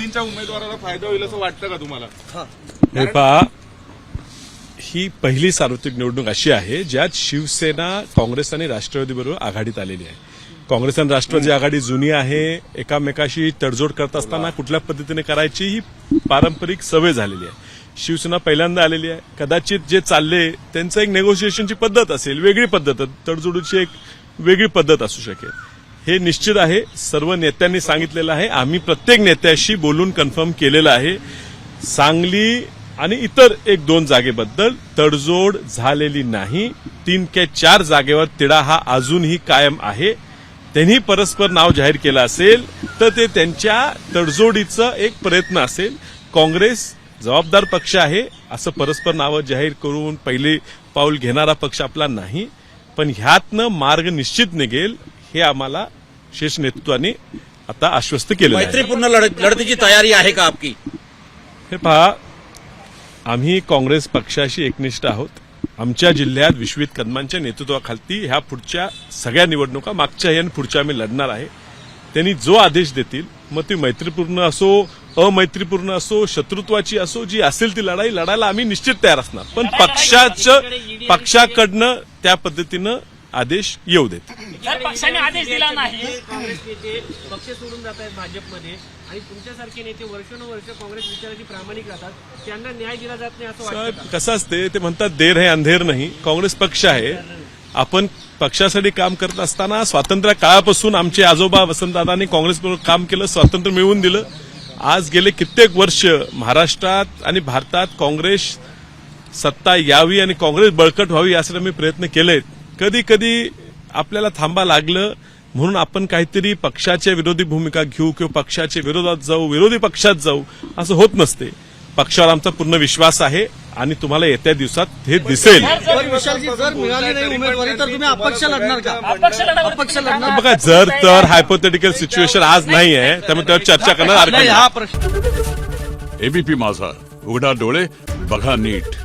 युतीच्या उमेदवाराला फायदा होईल असं वाटतं का तुम्हाला? हे पहा, ही पहिली सार्वत्रिक निवडणूक अशी आहे ज्यात शिवसेना काँग्रेस आणि राष्ट्रवादी बरोबर आघाडीत आलेली आहे. काँग्रेस आणि राष्ट्रवादी आघाडी जुनी आहे. एकामेकाशी तडजोड करत असताना कुठल्या पद्धतीने करायची ही पारंपरिक सवय झालेली आहे. शिवसेना पहिल्यांदा आलेली आहे. कदाचित जे चालले त्यांचं एक नेगोशिएशनची पद्धत असेल, वेगळी पद्धत, तडजोडीची एक वेगळी पद्धत असू शकेल. हे निश्चित आहे. सर्व नेत्यांनी सांगितलेलं आहे. आम्ही प्रत्येक नेत्याशी बोलून कन्फर्म केलेलं आहे. सांगली आणि इतर 1-2 जागेबद्दल तडजोड झालेली नाही. 3 की 4 जागेवर तिढा हा अजूनही कायम आहे. त्यांनी परस्पर नाव जाहीर केलं असेल तर ते त्यांच्या तडजोडीचा एक प्रयत्न असेल. काँग्रेस जबाबदार पक्ष आहे. असं परस्पर नावं जाहीर करून पहिले पाऊल घेणारा पक्ष आपला नाही. पण ह्यातनं मार्ग निश्चित निघेल हे आम्हाला शीर्ष नेतृत्वाने आता आश्वस्त केलं आहे. मैत्रीपूर्ण लढतीची तयारी आहे का आपकी? हे पहा, आम्ही काँग्रेस पक्षाशी एकनिष्ठ आहोत. आमच्या जिल्ह्यात विश्वित कदमांच्या नेतृत्वाखाली ह्या पुढच्या सगळ्या निवडणुका मागच्या आणि पुढच्या आम्ही लढणार आहे. त्यांनी जो आदेश देतील, मग ती मैत्रीपूर्ण असो, अमैत्रीपूर्ण असो, शत्रुत्वाची असो, जी असेल ती लढाई लढायला आम्ही निश्चित तयार असणार. पण पक्षाकडनं त्या पद्धतीनं आदेश येऊ देत. पक्षाने आदेश दिला नाही. काँग्रेस नेते पक्ष सोडून जात आहेत भाजपमध्ये आणि तुमच्यासारखे नेते वर्षानुवर्ष काँग्रेस विचाराची प्रामाणिक राहतात, त्यांना न्याय दिला जात नाही असं वाटतं का? कसं असते, ते म्हणतात देर है अंधेर नाही. काँग्रेस पक्ष आहे. आपण पक्षासाठी काम करत असताना स्वातंत्र्य काळापासून आमचे आजोबा वसंतदादांनी काँग्रेसबरोबर काम केलं, स्वातंत्र्य मिळवून दिलं. आज गेले कित्येक वर्ष महाराष्ट्रात आणि भारतात काँग्रेस सत्ता यावी आणि काँग्रेस बळकट व्हावी यासाठी मी प्रयत्न केलेत. कधी कधी आपल्याला थांबा लागलं म्हणून आपण काहीतरी पक्षाच्या विरोधी भूमिका घेऊ किंवा पक्षाच्या विरोधात जाऊ, विरोधी पक्षात जाऊ, असं होत नसते. पक्षावर आमचा पूर्ण विश्वास आहे आणि तुम्हाला येत्या दिवसात हे दिसेल. विशालजी, जर मिळाली नाही उमेदवारी तर तुम्ही अपक्ष लढणार का? अपक्ष लढणार. बघा, जर तर हायपोथेटिकल सिच्युएशन आज नाही आहे त्यामुळे त्यावर चर्चा करणार. हा प्रश्न. एबीपी माझा, उघडा डोळे बघा नीट.